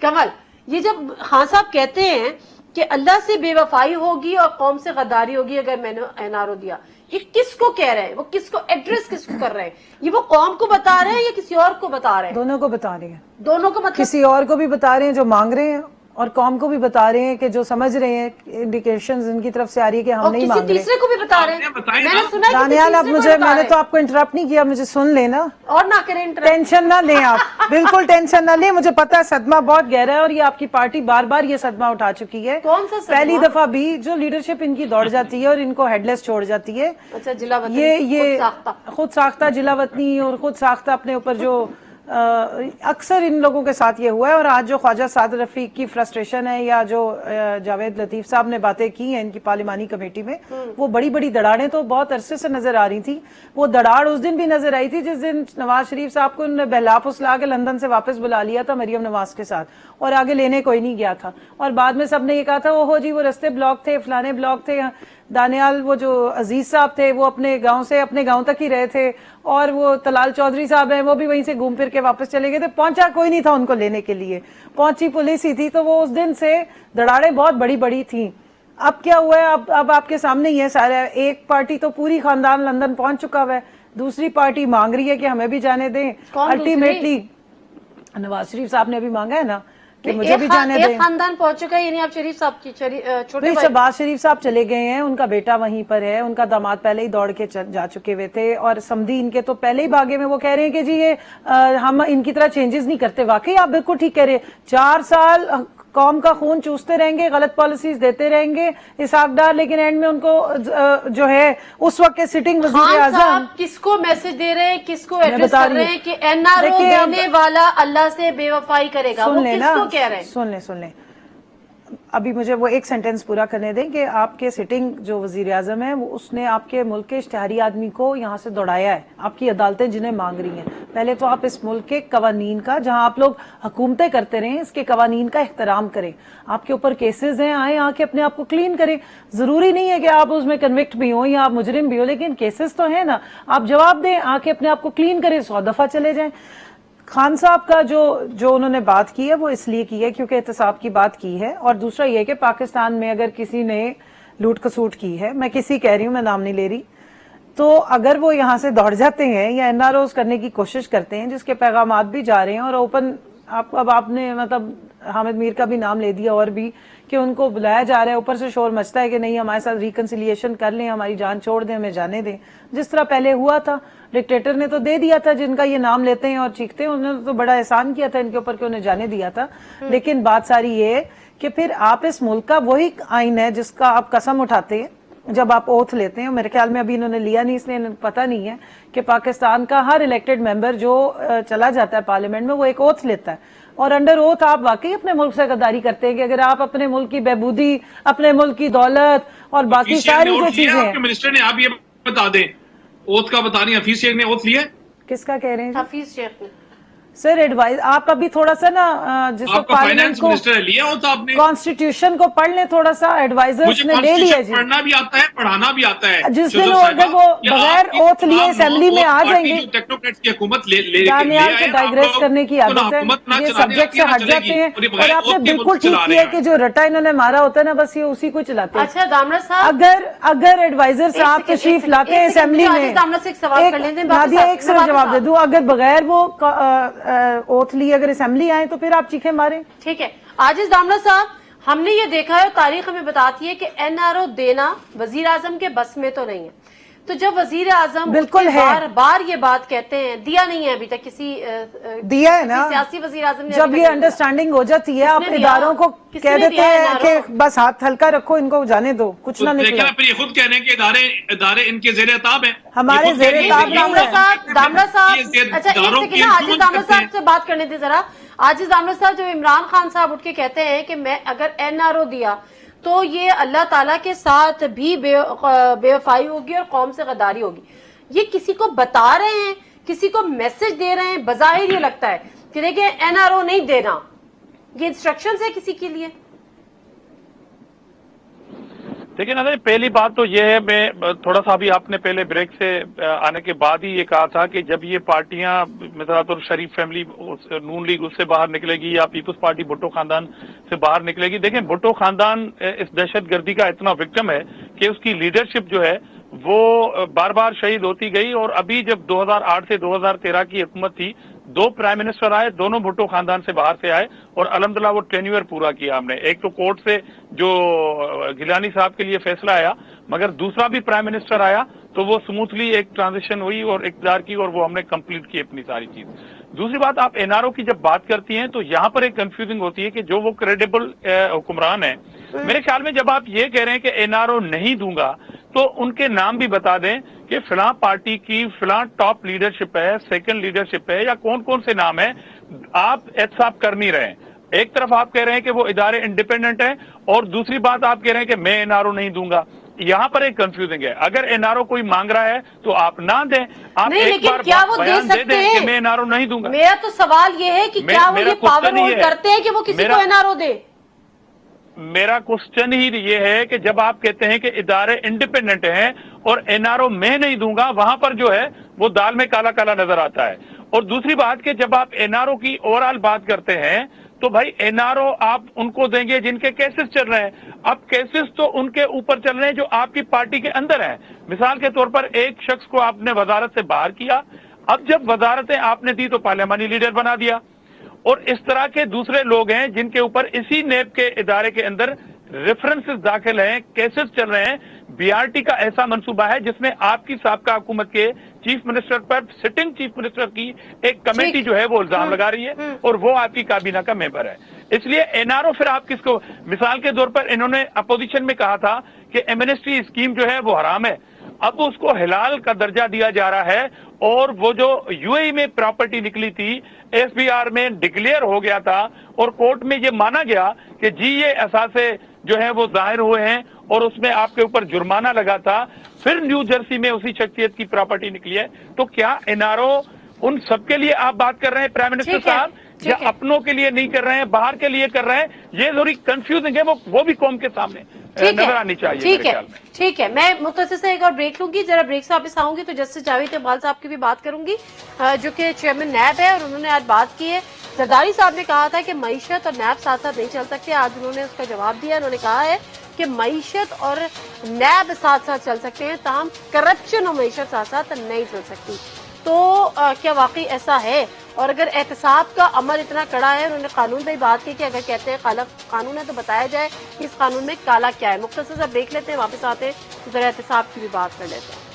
کمل, یہ جب خان صاحب کہتے ہیں کہ اللہ سے بے وفائی ہوگی اور قوم سے غداری ہوگی اگر میں نے این آر او دیا, یہ کس کو کہہ رہے ہیں, وہ کس کو ایڈریس کس کو کر رہے ہیں, یہ وہ قوم کو بتا رہے ہیں یا کسی اور کو بتا رہے ہیں؟ دونوں کو بتا رہے ہیں, دونوں کو, مطلب کسی اور کو بھی بتا رہے ہیں جو مانگ رہے ہیں اور قوم کو بھی بتا رہے ہیں کہ جو سمجھ رہے ہیں انڈیکیشنز ان کی طرف سے آ رہی ہے کہ ہم نہیں مانگ رہے. تیسرے کو بھی بتا رہے ہیں, میں نے سنا دانیال آپ مجھے, میں نے تو آپ کو انٹرپٹ نہیں کیا, مجھے سن لینا اور نہ کریں, ٹینشن نہ لیں آپ, بالکل ٹینشن نہ لیں, مجھے پتا ہے صدمہ بہت گہرا ہے اور یہ آپ کی پارٹی بار بار یہ صدمہ اٹھا چکی ہے. کون سا صدمہ؟ پہلی دفعہ بھی جو لیڈرشپ ان کی دوڑ جاتی ہے اور ان کو ہیڈ لیس چھوڑ جاتی ہے. اچھا ضلع وطنی, یہ خود ساختہ ضلع وطنی اور خود ساختہ اپنے اوپر جو اکثر ان لوگوں کے ساتھ یہ ہوا ہے. اور آج جو خواجہ سعد رفیق کی فرسٹریشن ہے یا جو جاوید لطیف صاحب نے باتیں کی ہیں ان کی پارلیمانی کمیٹی میں, وہ بڑی بڑی دڑاڑیں تو بہت عرصے سے نظر آ رہی تھی. وہ دڑاڑ اس دن بھی نظر آئی تھی جس دن نواز شریف صاحب کو انہوں نے بہلا پھسلا کے لندن سے واپس بلا لیا تھا مریم نواز کے ساتھ, اور آگے لینے کوئی نہیں گیا تھا. اور بعد میں سب نے یہ کہا تھا وہ جی وہ رستے بلاک تھے, فلانے بلاک تھے. دانیال وہ جو عزیز صاحب تھے وہ اپنے گاؤں سے اپنے گاؤں تک ہی رہے تھے, اور وہ طلال چودھری صاحب ہیں وہ بھی وہیں سے گھوم پھر کے واپس چلے گئے تھے. پہنچا کوئی نہیں تھا ان کو لینے کے لیے, پہنچی پولیس ہی تھی. تو وہ اس دن سے دڑاڑیں بہت بڑی بڑی تھیں. اب کیا ہوا ہے, اب آپ کے سامنے ہی ہے سارا. ایک پارٹی تو پوری خاندان لندن پہنچ چکا ہوا ہے, دوسری پارٹی مانگ رہی ہے کہ ہمیں بھی جانے دیں. الٹیمیٹلی نواز شریف صاحب نے ابھی مانگا ہے نا کہ مجھے بھی جانے دیں. ایک خاندان پہنچ چکا ہے, یعنی آپ شریف صاحب کی چھوٹے شہباز شریف صاحب چلے گئے ہیں, ان کا بیٹا وہیں پر ہے, ان کا داماد پہلے ہی دوڑ کے جا چکے ہوئے تھے, اور سمدھی ان کے تو پہلے ہی بھاگے میں. وہ کہہ رہے ہیں کہ جی یہ ہم ان کی طرح چینجز نہیں کرتے. واقعی آپ بالکل ٹھیک کہہ رہے ہیں, 4 سال قوم کا خون چوستے رہیں گے, غلط پالیسیز دیتے رہیں گے اسحاق ڈار, لیکن اینڈ میں ان کو جو ہے اس وقت کے سٹنگ وزیر اعظم کس کو میسج دے رہے ہیں, کس کو ایڈریس کر رہے ہیں کہ این آر او دینے والا اللہ سے بے وفائی کرے گا, وہ کس کو کہہ رہے ہیں؟ سن لیں ابھی مجھے وہ ایک سینٹنس پورا کرنے دیں کہ آپ کے سٹنگ جو وزیر اعظم ہے اس نے آپ کے ملک کے اشتہاری آدمی کو یہاں سے دوڑایا ہے, آپ کی عدالتیں جنہیں مانگ رہی ہیں. پہلے تو آپ اس ملک کے قوانین کا, جہاں آپ لوگ حکومتیں کرتے رہیں, اس کے قوانین کا احترام کریں. آپ کے اوپر کیسز ہیں, آئیں آ کے اپنے آپ کو کلین کریں. ضروری نہیں ہے کہ آپ اس میں کنوکٹ بھی ہوں یا آپ مجرم بھی ہوں, لیکن کیسز تو ہیں نا, آپ جواب دیں, آ کے اپنے آپ کو کلین کریں, 100 دفعہ چلے جائیں. خان صاحب کا جو انہوں نے بات کی ہے وہ اس لیے کی ہے کیونکہ احتساب کی بات کی ہے, اور دوسرا یہ کہ پاکستان میں اگر کسی نے لوٹ کسوٹ کی ہے, میں کسی کہہ رہی ہوں, میں نام نہیں لے رہی, تو اگر وہ یہاں سے دوڑ جاتے ہیں یا این آر اوز کرنے کی کوشش کرتے ہیں جس کے پیغامات بھی جا رہے ہیں, اور اوپن اب آپ نے مطلب حامد میر کا بھی نام لے دیا, اور بھی کہ ان کو بلایا جا رہا ہے, اوپر سے شور مچتا ہے کہ نہیں ہمارے ساتھ ریکنسیلیشن کر لیں, ہماری جان چھوڑ دیں, ہمیں جانے دیں, جس طرح پہلے ہوا تھا. ڈکٹیٹر نے تو دے دیا تھا, جن کا یہ نام لیتے ہیں اور چیختے ہیں, انہوں نے تو بڑا احسان کیا تھا ان کے اوپر کہ انہیں جانے دیا تھا. لیکن بات ساری یہ ہے کہ پھر آپ اس ملک کا وہی آئین ہے جس کا آپ قسم اٹھاتے ہیں جب آپ اوتھ لیتے ہیں. میرے خیال میں ابھی انہوں نے لیا نہیں, اس لیے پتہ نہیں ہے کہ پاکستان کا ہر الیکٹڈ ممبر جو چلا جاتا ہے پارلیمنٹ میں وہ ایک اوتھ لیتا ہے, اور انڈر اوتھ آپ واقعی اپنے ملک سے غداری کرتے ہیں کہ اگر آپ اپنے ملک کی بہبودی, اپنے ملک کی دولت اور باقی ساری جو چیزیں ہیں. منسٹر نے آپ یہ بتا دیں, اوتھ کا بتا رہی ہیں, حفیظ شیخ نے اوتھ لیا ہے؟ کس کا کہہ رہے ہیں؟ حفیظ شیخ نے. سر ایڈوائز آپ ابھی تھوڑا سا نا جس کو فائنانس منسٹر نے لیا ہوتا, آپ نے کانسٹیٹیوشن کو پڑھ لیں تھوڑا سا, ایڈوائزرز نے لے لیا جی. پڑھنا بھی آتا ہے, پڑھانا بھی آتا ہے. جس دن اگر وہ بغیر اوتھ لیے اسمبلی میں آ جائیں گے, ٹیکنوکریٹس کی حکومت لے دانیال کو ڈائگریس کرنے کی عادت ہے, یہ سبجیکٹ سے ہٹ جاتے ہیں. اور آپ نے بالکل ٹھیک کیا کہ جو رٹا انہوں نے مارا ہوتا ہے نا, بس یہ اسی کو چلاتے ہیں. اچھا دامرا صاحب, اگر ایڈوائزر صاحب تشریف لاتے ہیں اسمبلی میں, نادیہ ایک صرف جواب دے دوں, اگر بغیر وہ اوتھ لیے اگر اسمبلی آئے تو پھر آپ چیخیں ماریں. ٹھیک ہے. عاجز دامرا صاحب, ہم نے یہ دیکھا ہے, تاریخ ہمیں بتاتی ہے کہ این آر او دینا وزیر اعظم کے بس میں تو نہیں ہے. تو جب وزیر اعظم بار بار یہ بات کہتے ہیں, دیا نہیں ہے ابھی تک کسی دیا ہے نا سیاسی وزیر اعظم نے, جب یہ انڈرسٹینڈنگ ہو جاتی ہے آپ اداروں کو کہہ دیتے ہیں کہ بس ہاتھ ہلکا رکھو, ان کو جانے دو, کچھ نہ نکلا. پھر یہ خود کہہ رہے ہیں کہ ادارے ان کے زیر اعتاب ہیں, ہمارے زیر اعتاب. دامرا صاحب, اچھا ایک سیکنڈ, عاجز دامرا صاحب سے بات کرنے دیں ذرا. عاجز دامرا صاحب, جو عمران خان صاحب اٹھ کے کہتے ہیں کہ میں اگر این آر او دیا تو یہ اللہ تعالیٰ کے ساتھ بھی بے وفائی ہوگی اور قوم سے غداری ہوگی, یہ کسی کو بتا رہے ہیں, کسی کو میسج دے رہے ہیں؟ بظاہر یہ لگتا ہے کہ دیکھیں این آر او نہیں دینا, یہ انسٹرکشنز ہے کسی کے لیے. देखिए ना, पहली बात तो ये है, मैं थोड़ा सा अभी आपने पहले ब्रेक से आने के बाद ही ये कहा था कि जब ये पार्टियां मतलब तो शरीफ फैमिली नून लीग उससे बाहर निकलेगी या पीपल्स पार्टी भुट्टो खानदान से बाहर निकलेगी। देखें, भुट्टो खानदान इस दहशतगर्दी का इतना विक्टिम है कि उसकी लीडरशिप जो है वो बार बार शहीद होती गई। और अभी जब 2008 से 2013 की हुकूमत थी, 2 प्राइम मिनिस्टर आए, दोनों भुट्टो खानदान से बाहर से आए और अल्हम्दुलिल्लाह वो टेन्यूर पूरा किया हमने। एक तो कोर्ट से जो गिलानी साहब के लिए फैसला आया, मगर दूसरा भी प्राइम मिनिस्टर आया तो वो स्मूथली एक ट्रांजिशन हुई और इक़्तिदार की, और वो हमने कंप्लीट की अपनी सारी चीज। दूसरी बात, आप एनआरओ की जब बात करती हैं तो यहाँ पर एक कंफ्यूजिंग होती है कि जो वो क्रेडिबल हुक्मरान है, मेरे ख्याल में जब आप ये कह रहे हैं कि एनआरओ नहीं दूंगा तो उनके नाम भी बता दें कि फिलहाल पार्टी की फिलहाल टॉप लीडरशिप है, सेकंड लीडरशिप है, या कौन कौन से नाम है। आप एहतसाब कर नहीं रहे हैं। एक तरफ आप कह रहे हैं कि वो इदारे इंडिपेंडेंट हैं और दूसरी बात आप कह रहे हैं कि मैं एनआरओ नहीं दूंगा। यहाँ पर एक कंफ्यूजिंग है। अगर एनआरओ कोई मांग रहा है तो आप ना दें, आप नहीं, एक बार क्या वो बयान दे दे दें सकते कि मैं एनआरओ नहीं दूंगा। मेरा तो सवाल ये है कि क्या वो ये पावर होल्ड करते हैं कि वो किसी को एनआरओ दे? मेरा क्वेश्चन ही ये है कि जब आप कहते हैं कि इदारे इंडिपेंडेंट हैं और एनआरओ मैं नहीं दूंगा, वहां पर जो है वो दाल में काला काला नजर आता है। और दूसरी बात कि जब आप एनआरओ की ओवरऑल बात करते हैं तो भाई एनआरओ आप उनको देंगे जिनके केसेस चल रहे हैं। अब केसेस तो उनके ऊपर चल रहे हैं जो आपकी पार्टी के अंदर हैं। मिसाल के तौर पर एक शख्स को आपने वजारत से बाहर किया, अब जब वजारतें आपने दी तो पार्लियामानी लीडर बना दिया। और इस तरह के दूसरे लोग हैं जिनके ऊपर इसी नेब के इदारे के अंदर रेफरेंसेस दाखिल हैं, केसेस चल रहे हैं। बीआरटी का ऐसा मंसूबा है जिसमें आपकी साबका हुकूमत के चीफ मिनिस्टर पर सिटिंग चीफ मिनिस्टर की एक कमेटी जो है वो इल्जाम लगा रही है और वो आपकी काबीना का मेंबर है। इसलिए एनआरओ फिर आप किसको, मिसाल के तौर पर इन्होंने अपोजिशन में कहा था कि एमनेस्टी स्कीम जो है वो हराम है, अब उसको हिलाल का दर्जा दिया जा रहा है। और वो जो यूएई में प्रॉपर्टी निकली थी, एफबीआर में डिक्लेयर हो गया था और कोर्ट में ये माना गया कि जी ये असासे जो है वो जाहिर हुए हैं और उसमें आपके ऊपर जुर्माना लगा था। फिर न्यू जर्सी में उसी शख्सियत की प्रॉपर्टी निकली है। तो क्या एनआरओ उन सबके लिए आप बात कर रहे हैं प्राइम मिनिस्टर साहब, या अपनों के लिए नहीं कर रहे हैं, बाहर के लिए कर रहे हैं? ये थोड़ी कंफ्यूजिंग है, वो भी कौम के सामने नजर आनी चाहिए। ठीक है, मैं मुख्तसर से एक और ब्रेक लूंगी। जरा ब्रेक से वापस आऊंगी तो जस्टिस जावेद इकबाल साहब की भी बात करूंगी, जो कि चेयरमैन नैब है, और उन्होंने आज बात की है। जरदारी साहब ने कहा था कि मईशत और नैब साथ साथ नहीं चल सकते। आज उन्होंने उसका जवाब दिया। उन्होंने कहा है कि मईशत और नैब साथ साथ चल सकते हैं, ताहम करप्शन और मईशत साथ साथ नहीं चल सकती। तो क्या वाकई ऐसा है? और अगर एहतसाब का अमल इतना कड़ा है, उन्होंने कानून पे बात की कि अगर कहते हैं काला कानून है तो बताया जाए कि इस कानून में काला क्या है। मुख्तसर सा ब्रेक लेते हैं, वापस आते हैं तो जरा एहतसाब की भी बात कर लेते हैं।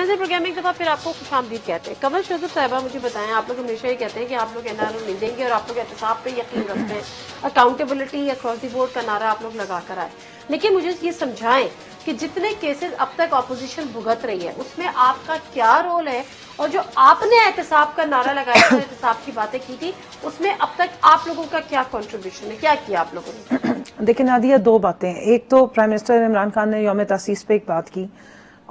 जी प्रोग्राम एक दफा फिर आपको खुशामदीद कहते हैं। कमल शोजब साहिबा, मुझे बताएं, आप लोग हमेशा ही कहते हैं कि आप लोग एनआरओ नहीं देंगे और आप लोग एहतसाब पे यकीन रखते हैं, अकाउंटेबिलिटी अक्रॉस द बोर्ड का नारा आप लोग लगा कर आए। लेकिन मुझे ये समझाएं कि जितने केसेस अब तक अपोजिशन भुगत रही है उसमें आपका क्या रोल है, और जो आपने एहतसाब का नारा लगाया था, एहतसाब की बातें की थी, उसमें अब तक आप लोगों का क्या कंट्रीब्यूशन है, क्या किया आप लोगों ने? देखिए नादिया, 2 बातें। एक तो प्राइम मिनिस्टर इमरान खान ने यौम तासीस पे एक बात की,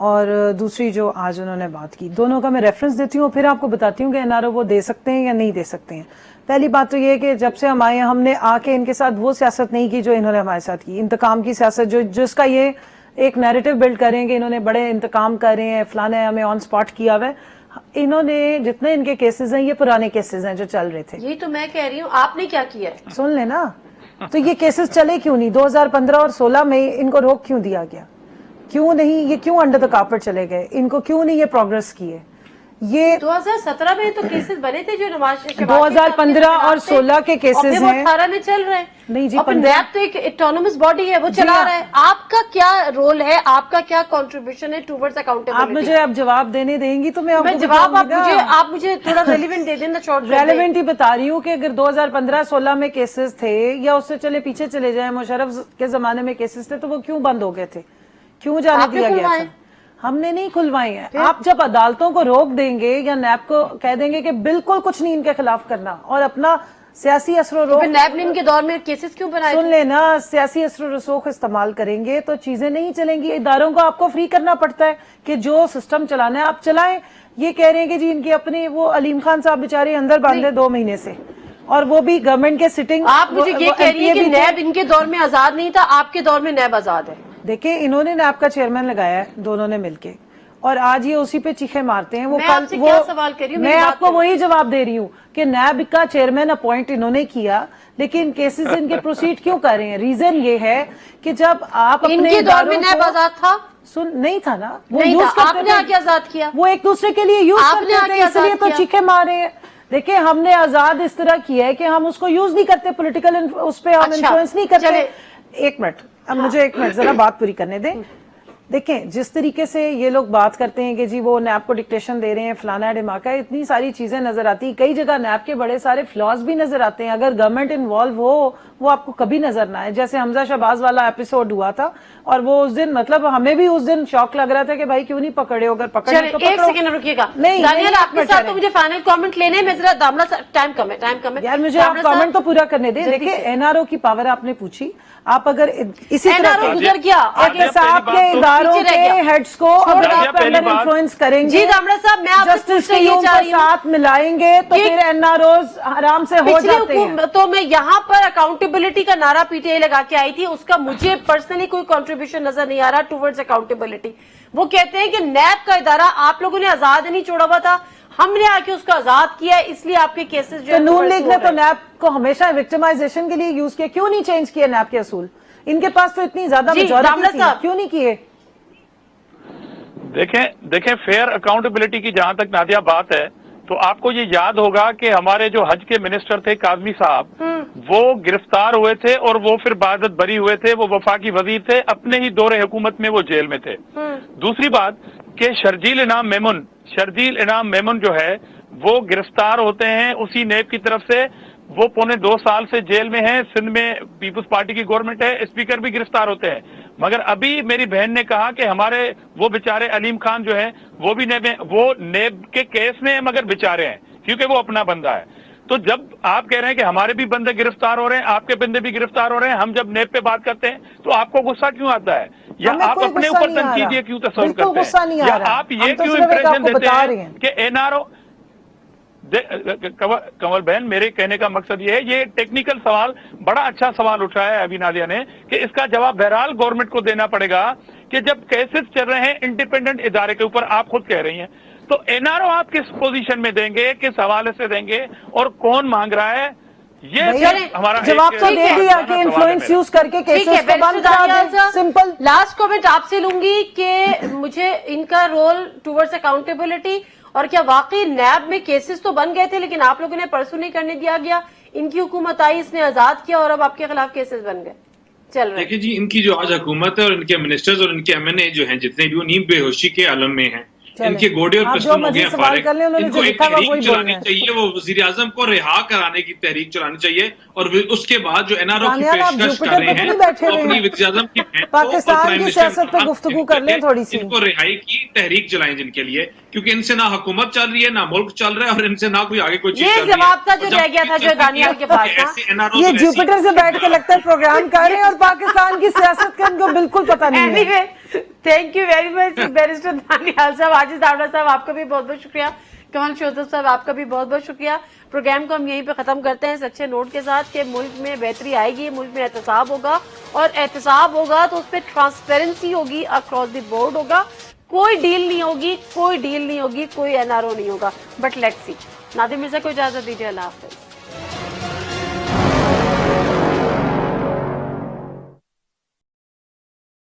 और दूसरी जो आज उन्होंने बात की, दोनों का मैं रेफरेंस देती हूँ, फिर आपको बताती हूँ कि एनआरओ वो दे सकते हैं या नहीं दे सकते हैं। पहली बात तो ये है कि जब से हम आए हैं हमने आके इनके साथ वो सियासत नहीं की जो इन्होंने हमारे साथ की, इंतकाम की सियासत, जिसका ये एक नैरेटिव बिल्ड करेंगे इन्होंने बड़े इंतकाम कर रहे हैं, फलाने हमें ऑन स्पॉट किया हुआ है। इन्होंने जितने इनके केसेस हैं ये पुराने केसेस हैं जो चल रहे थे। यही तो मैं कह रही हूँ, आपने क्या किया है? सुन लेना। तो ये केसेस चले क्यों नहीं? 2015 और 16 में इनको रोक क्यों दिया गया? क्यों नहीं? ये क्यों अंडर द कार्पेट चले गए? इनको क्यों नहीं ये प्रोग्रेस की है? ये 2017 में तो केसेस बने थे जो नवाज 2015 और 16 के केसेस हैं, 18 में चल रहे हैं। नहीं जी, नैब तो एक ऑटोनोमस बॉडी है, वो चला रहा है। आपका क्या रोल है, आपका क्या कंट्रीब्यूशन है टूवर्ड्स अकाउंटेबिलिटी? आप मुझे अब जवाब देने देंगी तो मैं आपको जवाब आप मुझे थोड़ा रेलिवेंट दे देना। शॉर्ट रेलिवेंट ही बता रही हूँ कि अगर 2015-16 में केसेस थे या उससे चले पीछे चले जाए, मुशर्रफ के जमाने में केसेस थे, तो वो क्यों बंद हो गए थे? क्यों जाने दिया गया था? हमने नहीं खुलवाए हैं। आप जब अदालतों को रोक देंगे या नैब को कह देंगे कि बिल्कुल कुछ नहीं इनके खिलाफ करना और अपना सियासी असर तो फिर नैब ने इनके दौर में केसेस क्यों बनाए? सुन लेना, सियासी असर रसूख इस्तेमाल करेंगे तो चीजें नहीं चलेंगी। इदारों को आपको फ्री करना पड़ता है कि जो सिस्टम चलाना है आप चलाएं। ये कह रहे हैं कि जी इनके अपने वो अलीम खान साहब बेचारे अंदर बांधे 2 महीने से, और वो भी गवर्नमेंट के सिटिंग। आप मुझे ये कह रही है कि नैब इनके दौर में आजाद नहीं था, आपके दौर में नैब आजाद है? देखिए, इन्होंने नैब का चेयरमैन लगाया है दोनों ने मिलके, और आज ये उसी पे चीखे मारते हैं। वो मैं कल आपसे क्या सवाल कर रही हूँ? मैं आपको वही जवाब दे रही हूँ कि नैब का चेयरमैन अपॉइंट इन्होंने किया, लेकिन केसेस इनके प्रोसीड क्यों कर रहे हैं? रीजन ये है कि जब आप अपने इनके दौर में नैब आजाद था? नहीं था ना, वो नहीं यूज था, करते आपने थे। आके आजाद किया। वो एक दूसरे के लिए यूज आपने करते थे, आके इसलिए आजाद तो किया। चीखे मार रहे हैं। देखिए, हमने आजाद इस तरह किया है कि हम उसको यूज नहीं करते, पॉलिटिकल उस पर हम अच्छा, इन्फ्लुएंस नहीं करते। चले। 1 मिनट, अब मुझे 1 मिनट जरा बात पूरी करने दें। देखें, जिस तरीके से ये लोग बात करते हैं कि जी वो नैब को डिक्टेशन दे रहे हैं, फलाना ढिमाका, इतनी सारी चीजें नजर आती, कई जगह नैब के बड़े सारे फ्लॉज भी नजर आते हैं। अगर गवर्नमेंट इन्वॉल्व हो वो आपको कभी नजर ना आए। जैसे हमजा शहबाज वाला एपिसोड हुआ था, और वो उस दिन, मतलब हमें भी उस दिन शौक लग रहा था कि भाई क्यों नहीं पकड़े, अगर पकड़े तो एक पकड़ो। सेकंड रुकिएगा। नहीं, दानियाल, नहीं, आपके साथ तो मुझे फाइनल कमेंट लेने हैं। मैं जरा दामला साहब, टाइम कम है यार, मुझे आप कमेंट तो पूरा करने दें। देखिए, एनआरओ की पावर आपने पूछी, आप अगर इसी तरह NRO गुजर गया, आगे एहतसाब के इदारों पीछे रह के गया। हेड्स को अगर आप पहली अंदर बात- इन्फ्लुएंस करेंगे, जी दामला साहब, मैं आपसे जस्टिस पूछना के ये यूं चाह पर रही हूँ। साथ मिलाएंगे तो ये- फिर एनआरओज आराम से हो पिछली जाते हैं। हुकूमतों में यहाँ पर अकाउंटेबिलिटी का नारा पीटीआई लगा के आई थी, उसका मुझे पर्सनली कोई कंट्रीब्यूशन नजर नहीं आ रहा टुवर्ड्स अकाउंटेबिलिटी। वो कहते हैं कि नैब का इदारा आप लोगों ने आजाद नहीं छोड़ा हुआ था, हमने आके उसको आजाद किया, इसलिए आपके केसेस जो तो नून लीग ने तो नैब को हमेशा विक्टिमाइजेशन के लिए यूज किया, क्यों नहीं चेंज किया नैब के असूल? इनके पास तो इतनी ज्यादा जी, मेजॉरिटी दामला थी, साहब। क्यों नहीं किए? देखें फेयर अकाउंटेबिलिटी की जहां तक नादिया बात है, तो आपको ये याद होगा कि हमारे जो हज के मिनिस्टर थे काजमी साहब, वो गिरफ्तार हुए थे और वो फिर बादत बरी हुए थे। वो वफाकी वजीर थे, अपने ही दौरे हुकूमत में वो जेल में थे। दूसरी बात कि शर्जील इनाम मेमन जो है वो गिरफ्तार होते हैं उसी नेब की तरफ से। वो पौने 2 साल से जेल में हैं। सिंध में पीपुल्स पार्टी की गवर्नमेंट है, स्पीकर भी गिरफ्तार होते हैं। मगर अभी मेरी बहन ने कहा कि हमारे वो बेचारे अलीम खान जो है वो भी नेब के केस में है, मगर बेचारे हैं क्योंकि वो अपना बंदा है। तो जब आप कह रहे हैं कि हमारे भी बंदे गिरफ्तार हो रहे हैं, आपके बंदे भी गिरफ्तार हो रहे हैं, हम जब नेब पे बात करते हैं तो आपको गुस्सा क्यों आता है? या हमें आप कोई अपने गुस्सा ऊपर नहीं आ तनकीद रहा। ये क्यों तस्वर बिल्कुल करते गुस्सा नहीं हैं? आ या रहा। आप ये हम तो क्यों सिर्फ एक इंप्रेशन आपको देते बता रहे हैं हैं। कि एनआरओ कंवल बहन, मेरे कहने का मकसद ये है, ये टेक्निकल सवाल बड़ा अच्छा सवाल उठाया है अभी नादिया ने, कि इसका जवाब बहरहाल गवर्नमेंट को देना पड़ेगा कि जब केसेस चल रहे हैं इंडिपेंडेंट इदारे के ऊपर, आप खुद कह रही हैं, तो एनआरओ आप किस पोजीशन में देंगे, किस हवाले से देंगे और कौन मांग रहा है? ये हमारा जवाब तो दे दिया कि इन्फ्लुएंस यूज करके केसेस को बंद करा दें। सिंपल। लास्ट कमेंट आपसे लूंगी कि मुझे इनका रोल टुवर्ड्स अकाउंटेबिलिटी, और क्या वाकई नैब में केसेस तो बन गए थे लेकिन आप लोगों ने परसू नहीं करने दिया गया, इनकी हुकूमत आई, इसने आजाद किया और अब आपके खिलाफ केसेस बन गए चल रहे? देखिए जी, इनकी जो आज हुकूमत है और इनके मिनिस्टर्स और इनके एमएनए जो हैं जितने भी, वो नींद बेहोशी के आलम में हैं। इनके गोडे और पिस्तौल हो गए फारिग। इनको एक तहरीक चलानी चाहिए, वो वजीर आजम को रिहा कराने की तहरीक चलानी चाहिए, और उसके बाद जो एनआरओ की पेशकश कर रहे हैं वो अपनी वजीर आजम की पाकिस्तान की सियासत पे गुफ्तगू कर लें थोड़ी सी। इनको रिहाई की तहरीक चलाएं जिनके लिए, क्योंकि इनसे ना हुकूमत चल रही है, ना मुल्क चल रहा है, और इनसे ना कोई आगे कोई चीज चल रही है। जवाब था जो रह गया था जो दानियाल के पास। ये जुपिटर से बैठ के लगता है प्रोग्राम कर रहे हैं और पाकिस्तान की सियासत का इनको बिल्कुल पता नहीं है। Thank you very much barrister Daniyal साहब, आजिज दावड़ा साहब, आपका भी बहुत बहुत शुक्रिया, कमल शोजब साहब आपका भी बहुत बहुत शुक्रिया। प्रोग्राम को हम यहीं पे खत्म करते हैं इस अच्छे नोट के साथ कि मुल्क में बेहतरी आएगी, मुल्क में एहतसाब होगा, और एहतसाब होगा तो उस पर ट्रांसपेरेंसी होगी, अक्रॉस द बोर्ड होगा, कोई डील नहीं होगी, कोई एनआरओ नहीं होगा, but let's see. Nadir Mirza को इजाजत दीजिए, अल्लाह हाफिज।